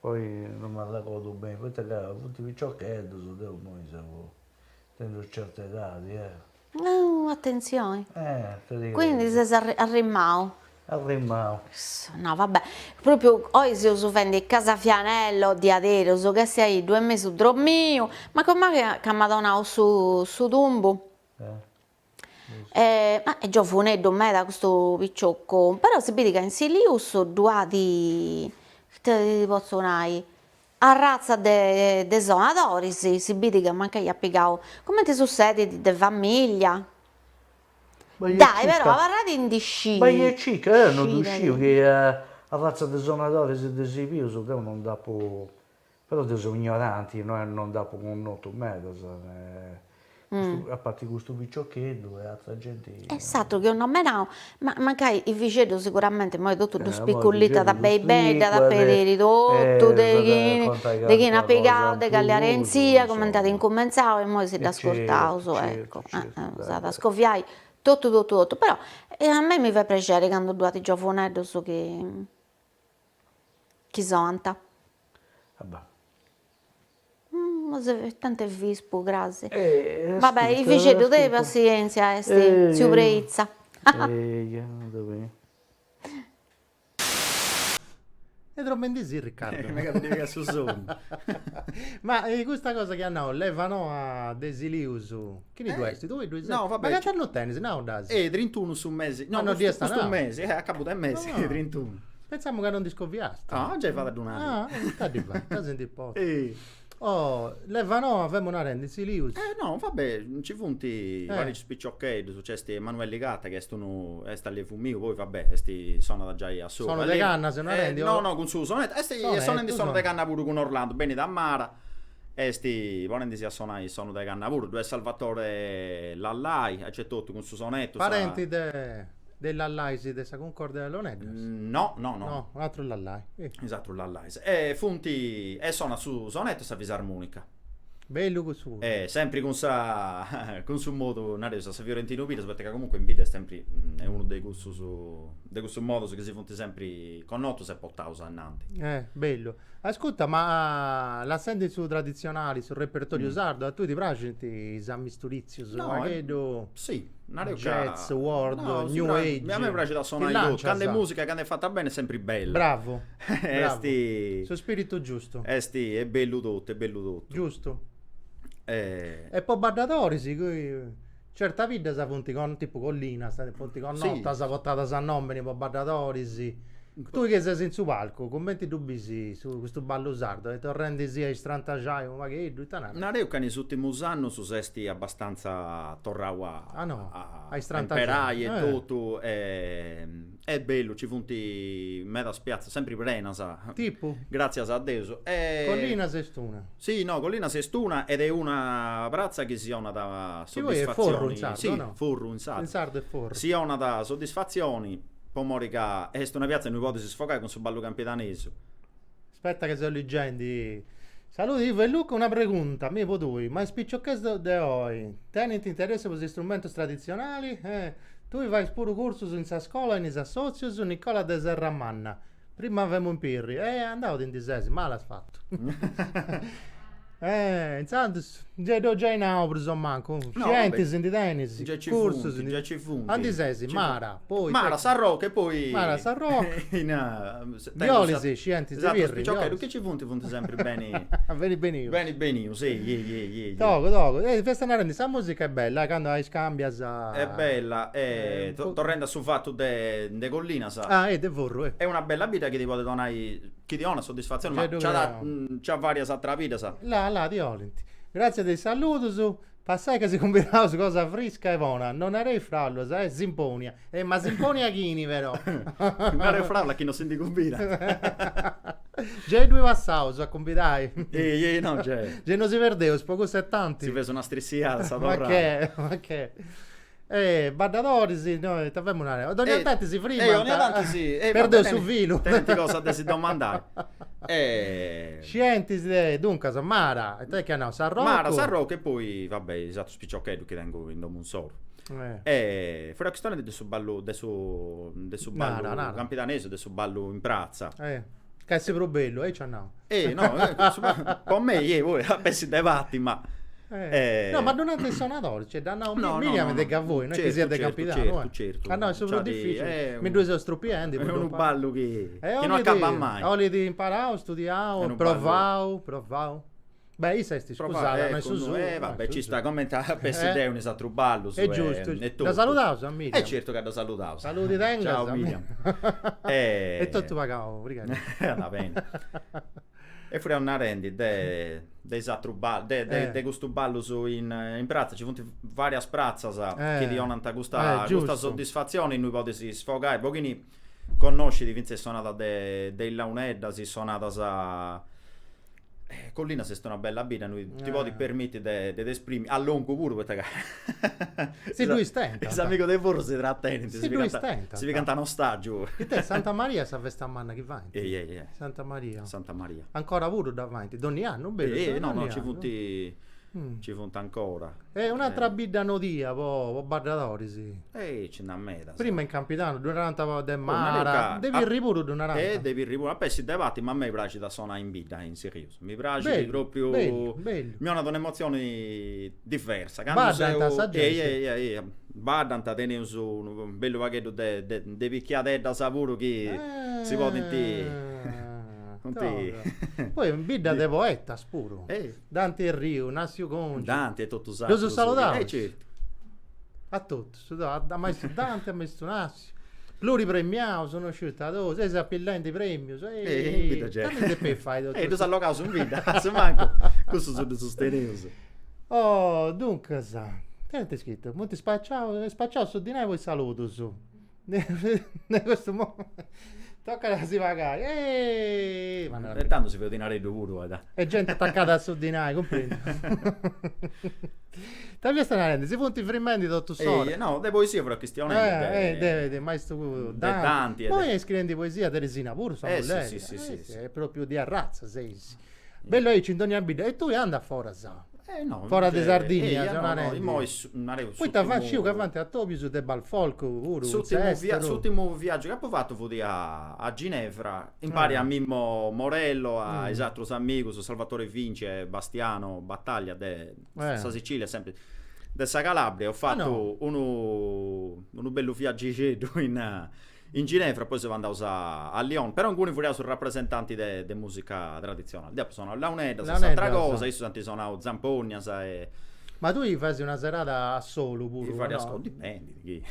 Poi non mi ricordo bene, questa che tutti i ciò che è, devo noi siamo tenendo certe età, Attenzione. te dico. Quindi sei arrimmato. Arrimao. No, vabbè, proprio oggi si offende casa Fianello di Adero, so che sei 2 mesi su Drommio, ma come che Madonna su Dumbo? Ma è già funeddo me da questo picciocco, però si vede che in Silius due di te posso nai a razza de sonatori si vede che manca gli appicato come ti succede di famiglia. Dai, però parlate in disci. Ma è cica, non riuscivo che a razza di suonatori si desibio, so che non dopo, però sono ignoranti, non dopo un noto me, a parte questo piccioccheddo e altra gente. Esatto, che non me ne ma magari il vicedo sicuramente, ma è tutto ma spiccolita da il bei bei, da vicedo vedere ridotto, da di chi ne ha piegato, cosa di che le più, arenzia, come andate insomma. incommensato e poi si da Certo, ascoltato, certo, ecco, certo, da scoffiare tutto, però a me mi fa piacere quando due giovanetti so che sonta. Vabbè. Ma se tanto è vispo, grazie. Vabbè, il vicedo deve pazienza, si ubrezza. dove? E Drommendisi, Riccardo. su Zoom. Ma questa cosa che hanno levano a Desilius. Che ne questi? Dove due? No, vabbè, Ma che hanno tennis? No, Dasi. 31 su mesi. No, non riesco, questo no. mese, a capo del mese, No. 31. Pensiamo che non discoviaste. Ah, già hai fatto ad un anno. Sta di qua, sta senti un po'. Eh. Oh, levano, avevamo una rendi, Silius. No, vabbè, ci funti vari spicciocchetti, successi Emanuele Gatta che sono alle fumio, poi vabbè, sono da già a sopra. Sono de canna, se non rendi? No, con su sonetto, sono de canna pure con Orlando, bene da Mara. Volendi si assonai, sono de canna pure, due Salvatore Lallai, c'è tutto con su sonetto. Parenti dell'Allaisi, della Concordia dell'Onedis? No. No, un altro Lallai. Esatto, l'Allai. Funti, suona su sonetto sa fisarmonica. Bello così. Sempre con su modo, sa Fiorentino Pires, perché comunque in video è sempre è uno dei gusti di questo modo che si fonti sempre con noto se portavo annanti. Bello. Ascolta, ma la senti su tradizionali, sul repertorio sardo, a tu ti piace i Sammisturizio, sì, jazz, world, new age. A me piace da suonare tutto, quando è musica, quando è fatta bene è sempre bella. Bravo. Suo spirito giusto. È bello tutto. Giusto. E poi Bardatori, sì, certa vita sa fonti con tipo collina, sta fonti con notta, sa cottata sa nomini, poi Bardatori, sì. Tu che sei in su palco, commenti dubbi su questo ballo sardo, e torrendi sia in strantagiaio, ma che è non è che negli ultimi anni su sesti abbastanza torrao a imperai e tutto, è bello, ci funti meta spiazza, sempre prena, sa. Tipo? Grazie a Dio. Collina Sestuna. Sì, no, Collina Sestuna ed è una brazza che sia una da Che voi è forro in soddisfazioni. sardo, Sì, no? forro in sardo. In sardo è forro. Sia una da soddisfazioni, pomorica, è una piazza in cui potete sfogare con suo ballo campidanese. Aspetta che sto leggendo. Saluti, Ivo e Luca, una pregunta, mi potui, ma spicciocchesto de oi, teniti interesse per gli strumenti tradizionali? Tu vai pure corso in sa scuola in sa sozio su Nicola de Serramanna. Prima avevamo un pirri, andavo in disesi, ma l'ha fatto. Intanto, già in aubro, manco. Scienti, di tennis, corso, già ci funti. Andisesi, Mara, poi... Mara Sarro, che poi... Mara Sarro. Violisi, scienti, esatto, pirri. che ci funti sempre bene. Veni benio. Bene, benio, sì, Togo. Questa narrandi, sa musica è bella, quando hai scambia sa... È bella, tornando sul fatto de Collina, sa. De vorro, È una bella vita che ti può donare, che ti dà una soddisfazione, ma c'ha varie altre vite, sa. Là, di Olenti. Grazie del saluto su. Passai che si combinava su cosa fresca e buona. Non era frallo, sai? Simponia. Ma Simponia chini, però. Non era frallo, chi non senti combina. Già due passavo a combinare. No, c'è. Già non si perdeva, poco 70. Si fece una strissiata, sa ma che? Baddatori, sì, noi abbiamo una... Ogni tanto si frima. Ogni tanto sì. Perde su filo. Tenti cosa si domandare. Scienti, dunque, Mara, e te che no, Sarrocco. Mara Sarrocco e poi, vabbè, esatto, spicciocchedo che tengo in domo un solo. Fuori la questione del suo ballo, del suo ballo campidanese, del suo ballo in prazza. Che è proprio bello, c'è no. Con me, voi, si debatti, ma... No, ma non è dei suonatori, cioè danno Miriam de voi, non è che sia dei capitano. Certo. Ah no, è super difficile. Mi due sono struppienti. È un ballo che non acaba mai. Ho di imparare, studiare, provare. Beh, io sei scusato, non è su. Vabbè, ci sta commentando per si deve un esatto ballo. È giusto. Da salutavo, Miriam. È certo che da salutavo. Saluti tenga. Ciao Miriam. E tutto pagavo, obrigado. Va bene. E fuori a una rendi de questo ballo su in prazza ci sono varie sprazza che ti hanno questa soddisfazione in cui potessi sfogare pochini conosci di Vince suonata dei Launedda si suonata Collina se sta una bella vita noi ti puoi permettere di esprimere a lungo pure perché se lui stenta è amico dei vorro si trattiene se lui stenta si canta uno stagio e te Santa Maria sa vesta manna che vai Santa Maria ancora pure davanti ogni anno bello no ci funta ancora è un'altra bidda nodia po' bardatori sì ce n'ha meta prima in Campitano durante de Mara devi ripuro durante devi ripuro a si debatti ma a me piace da suonare in bidda in serio mi piace proprio bello. Mi ha dato un'emozione diversa Badanta tenere su un bello pacchetto de picchiate da sapuro che si può sentire poi un bidda de poeta spuro Dante e Rio Nassio Conci Dante è tutto usato lo so salutare certo a tutti a maestro Dante a maestro Nassio pluripremiato sono uscito sei appellante di premio tanto per fai tu sei allocato su un video se manco questo sono sostenuto dunque sa tenete scritto molti spacciato su di noi voi saluto su in questo momento tocca da si pagare e tanto si vede ordinare due e gente attaccata a soddinare comprendi Tavia stanno si punti frimenti tutto storia no de poesia però questione de maestro Dante poi scrivendo poesia Teresina pure sono lei sì. È proprio di arrazza sei bello è Cintonia Bida e tu anda fuori sa no, fuori di Sardegna poi ti faccio che avanti a Tobio su De Balfolco l'ultimo viaggio che ho fatto fu a Ginevra impari a Mimmo Morello a Esatto Amico su Salvatore Vince Bastiano Battaglia sa Sicilia sempre dessa Calabria ho fatto uno bello viaggio in Ginevra poi si va andare a Lyon però alcuni fuori sono rappresentanti di musica tradizionale dopo sono Launedda altra cosa io sono Zampogna Ma tu gli fai una serata a solo pure? Di fare no? ascolto, dipende di chi.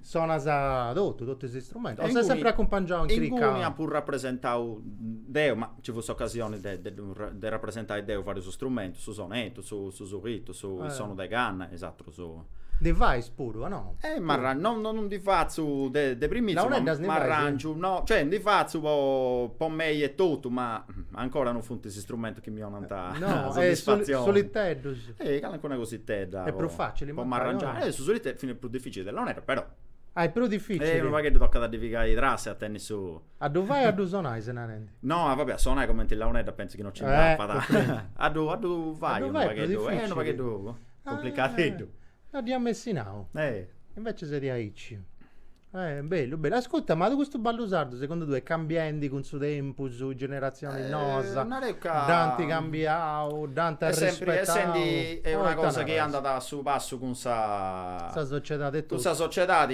Suona sa tutti questi strumenti. O sei In sempre accompagnato in In cui ha cricca? pur rappresentato Deo, ma ci fosse occasione di rappresentare Deo fare su strumento, su sonetto, su ritmo, su il suono dei canna, esatto, su... Device pure, no? Ma non di faccio de primizio, Non è da ma arrangio, no, cioè di faccio un po' meglio e tutto, ma ancora non funti questi strumenti che mi hanno tanta No, è soddisfazione. solitario. Ancora così te da... È più facile, può magari, arrangiare. no? Su solitario è più difficile dell'onera, però... Ah, è più difficile. non va che tocca da divigare i trassi a tenni su... A dove vai a dove suonai se ne rendi? No, vabbè, suonare come in launetta penso che non ci va. A dove vai? Non va che dove? Non va che dove? Complicato. Abbiamo messi now. Eh. Invece sei a Icci. Bello, bello. Ascolta, ma questo ballo sardo secondo te è cambiando con suo tempo, su generazioni nosa? Non è che... Dante cambiao, Dante È sempre rispettao. è una cosa che è andata andata su passo con Sta società e con tutto. sa società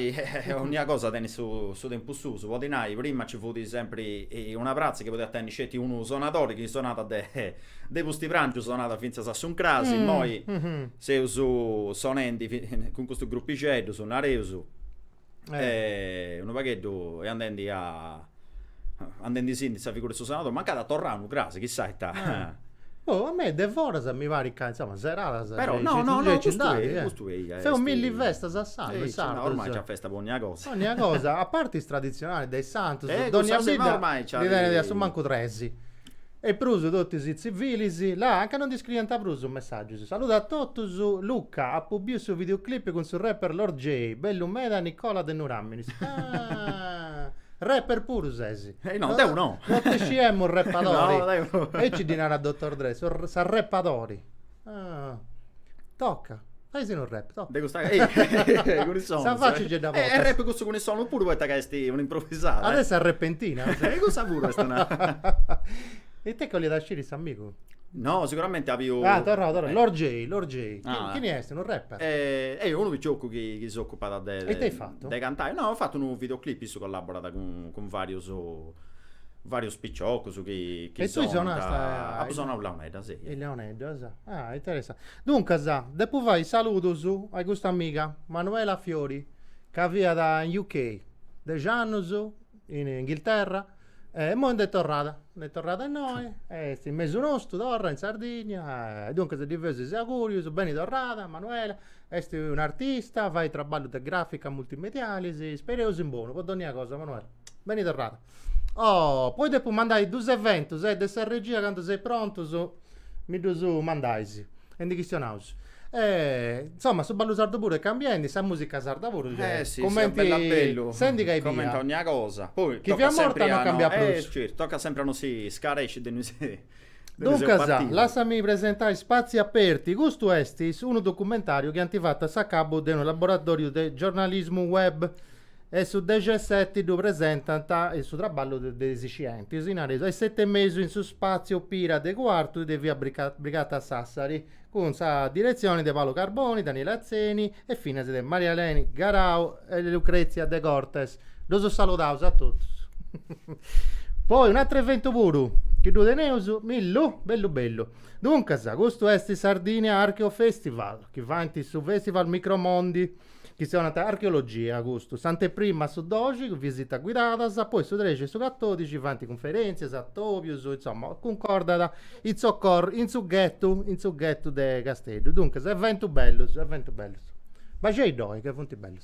ogni cosa tieni su tempo su vodinai. Prima ci fu sempre una prazza che poteva tenere scetti uno suonatore che suonata dei posti prancio suonata finza sa un crasi poi se uso sonenti con questo gruppicetto suonare uso un paghetto e andando sì sa figura su suonatore mancata a tornare un crasi chissà sta Oh, a me devora se mi pare che insomma serata però no questo è fai un millivesta sa salve ormai c'è festa per ogni cosa ogni cosa a parte i tradizionali dei Santos Dogna Vita ormai c'ha adesso manco tresi e pruso tutti i civili là anche non discriminata pruso un messaggio saluta a tutti su Luca ha pubblicato su videoclip con sul rapper Lord J bello meda Nicola De Nuramminis rapper pure sesi no devo no non ti sciemo un rappatori no devo e ci dinara a Dottor Dre sa rappatori tocca fai un rap tocca devo stare con il suono sa facile da e rap questo con il suono oppure vuoi che un'improvvisata adesso è repentina cosa pure questa e te che li da sciri amico no sicuramente avevo torna Lord J Ah, chi ne è un rapper uno di gioco che si occupa e te hai fatto? dei cantare no ho fatto un videoclip su collaborata con vario spicciocco su che e tu suona suona Leoneda sì il Leoneda interessante dunque dopo vai saluto su a questa amica Manuela Fiori che via da UK da Giannos in Inghilterra e mo è tornata a noi in mezzo nostro torna in Sardegna dunque se diversi sei auguri su bene tornata Manuela è un artista fai traballo di grafica multimediale spero in buono può ogni cosa Manuela bene tornata poi dopo mandai due eventi se sei regia quando sei pronto mi do su mandaisi in di Christian House insomma su ballo sardo pure cambiando sa musica sarda pure sì commenti bella bello senti che commenta ogni cosa poi chi vi ha morto non cambia più certo tocca sempre a non si scaresce dunque lasciami presentare Spazi Aperti questo è un documentario che hanno fatto a cabo di un laboratorio di giornalismo web e su 17 dove presentano il suo traballo dei sicienti ai 7 mesi in su spazio Pira de Quarto di via Brigata Sassari con sa direzione di Paolo Carboni, Daniele Azzeni e fine di Maria Eleni Garau e Lucrezia De Cortes lo salutiamo a tutti poi un altro evento pure che due Neusu Millo bello dunque questo è il Sardinia Archeo Festival che va su Festival Micromondi che sono archeologia agosto Sant'Eprima su Dogi visita guidata poi su 13 su 14 vanti conferenze Sattopio insomma concordata in suggetto de Castello dunque è evento bello ma c'è i due che funti belli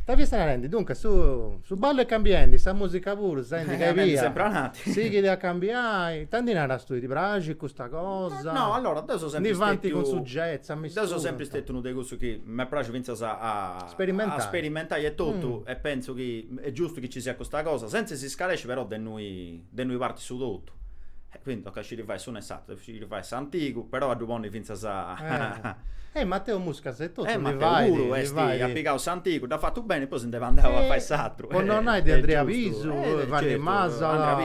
ta vista la rendi dunque su ballo e cambiando sa musica pure senti che via sempre nati sì che da cambiare tanti nera studi di bragi questa cosa no allora adesso sempre vanti con suggetti adesso sempre stato uno dei cose che mi piace a sperimentare e tutto e penso che è giusto che ci sia questa cosa senza si scalesce però da noi parti su tutto quindi tocca ci rifai su un esatto ci rifai antico però a due buoni finza Matteo Musca se tu Matteo vai a piccare antico da fatto bene poi se ne andava a fare satro con non hai di Andrea Visu Vanni Masala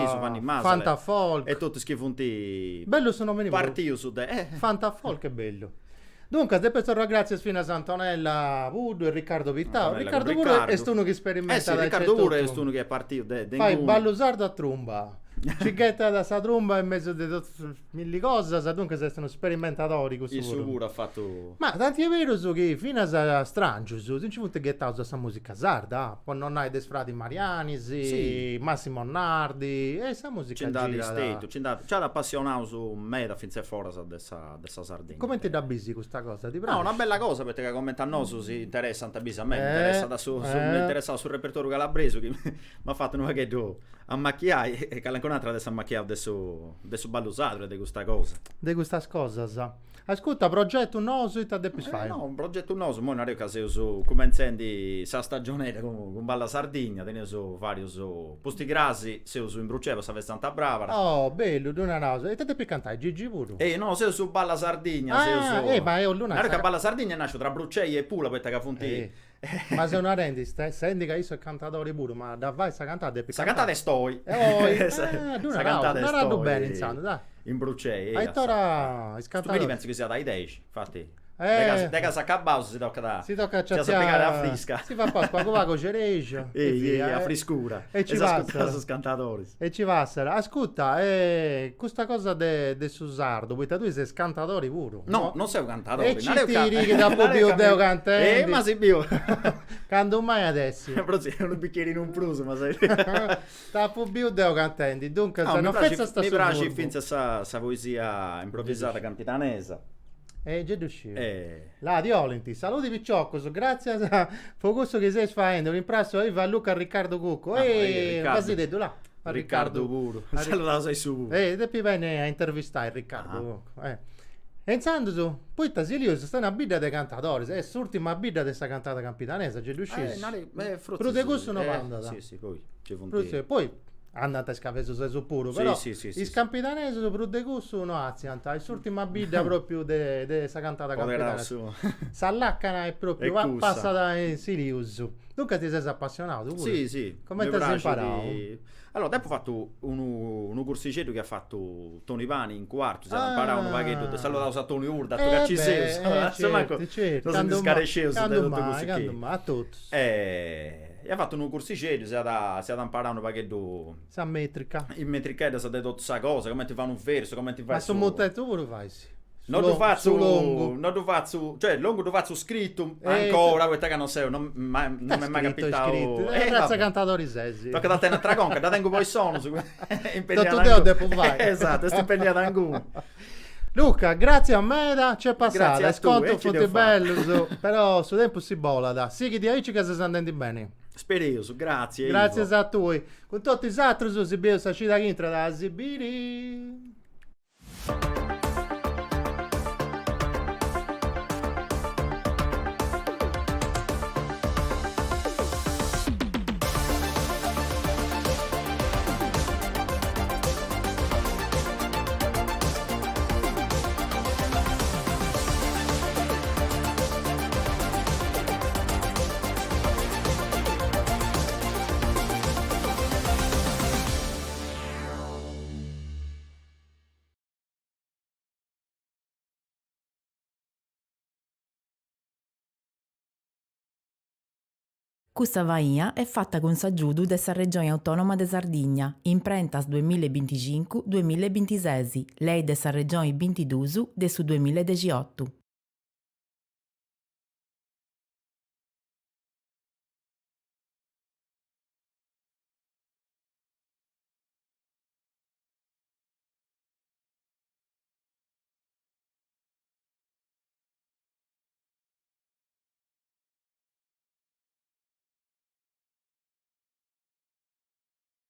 Fantafolk e tutti schifunti bello sono venuto partito su Fantafolk è bello dunque se penso grazie a Sfina Santonella Vudo e Riccardo Vittao Riccardo pure è uno che sperimenta Riccardo pure è uno che è partito fai ballo sardo a tromba Cicchetta da sa tromba in mezzo di mille cose, dunque sono sperimentatori Il così. suo pure ha fatto... Ma tanti è vero so che fino a strangio, non ci vuole gettare questa musica sarda, poi non hai dei frati Mariani, Sì. Massimo Nardi, e questa musica C'è dato gira da... stesso, c'è dato... C'è appassionato su me da finché fuori dessa Sardegna. Come ti dà bisi questa cosa? Ti No, piace? una bella cosa perché commenta a noi si interessa tanta bisa a me, mi interessa mi interessava sul repertorio calabrese che mi ha fatto un vaghetto a macchiare e che anche un'altra adesso a macchiare adesso ballo usato di questa cosa. Di questa cosa, sa. Ascolta, progetto noso e ti devi fare. No, un progetto nuovo, mo non è che se uso come incendi sa stagione con balla Sardegna, te ne so vari uso posti grassi, se uso in Bruceva, sa tanta brava. Oh, bello, una cosa. E te devi cantare Gigi pure. No, se uso balla Sardegna, se uso... ma è un luna. Non è che balla Sardegna nasce tra Brucei e Pula, questa che funti. Ma se non rendi, senti che io sono cantatore pure, ma da vai sa cantare devi Sa cantare stoi. Sa cantare stoi. Bene, insomma, dai. In Brucei. Hai ora Quindi penso che sia dai 10, infatti. De casa a si tocca da... Si tocca a si piegare a frisca. Si fa qua con cereggio. A friscura. E ci va. Sono scantatori. E ci va. Ascolta, questa cosa de Susardo, poi tu sei scantatori pure. No, non sei un cantatore. E ci tiri che da più deo cantante. Ma sei più. Canto mai adesso. Però sì, un bicchiere in un pruso, ma sai... Sta più deo cantanti. Dunque, no, se non pensa sta mi piace finché sa poesia improvvisata capitanesa. Già uscito. La di Olenti, saluti Picciocco, grazie a Focusso che sei facendo, l'imprasso io va a Luca Riccardo Cucco quasi detto là. A Riccardo Puro. Salutato sei su. E poi viene a intervistare Riccardo Cucco. E intanto tu, poi ti sei sta una bidda dei cantatori, è l'ultima bidda di questa cantata capitanesa, già uscito. Prute gusto 90. Sì, poi ci poi andate a scavare su puro, però sì. i scampitanesi sono più di gusto no azianta, è l'ultima bidda proprio di questa cantata capitanese. S'allaccana e proprio passa da Sirius. Dunque ti sei appassionato pure? Sì. Come ti sei imparato? Allora, dopo ho fatto un cursicetto che ha fatto Tony Pani in quarto, si è imparato un vaghetto, salutato a Tony Urda, che ci sei, certo, non si scarescevo, a tutti. E ha fatto un cursicetto, si è da imparare un vaghetto... Sa metrica. In metrichetta si è detto questa cosa, come ti fanno un verso, come ti fai... Ma sono molto tu lo fai, sì. Non lo faccio, cioè lungo lo faccio scritto ancora, questa che non sei, non mi è mai capitato. Grazie cantatori sessi. Tocca da te un'altra conca, da tengo poi sono su Esatto, sto impegnato ancora. Luca, grazie a me, c'è passata, sconto fotte bello, però su tempo si bola da. Sì che di aici che si sta andando bene. Spero, grazie. Grazie a tu. Con tutti i altri si beve sta città che entra da Zibiri. Questa vaia è fatta con s'aggiudu dessa regione autonoma de Sardigna, in prentas 2025-2026, lei dessa regione 22 de su 2018.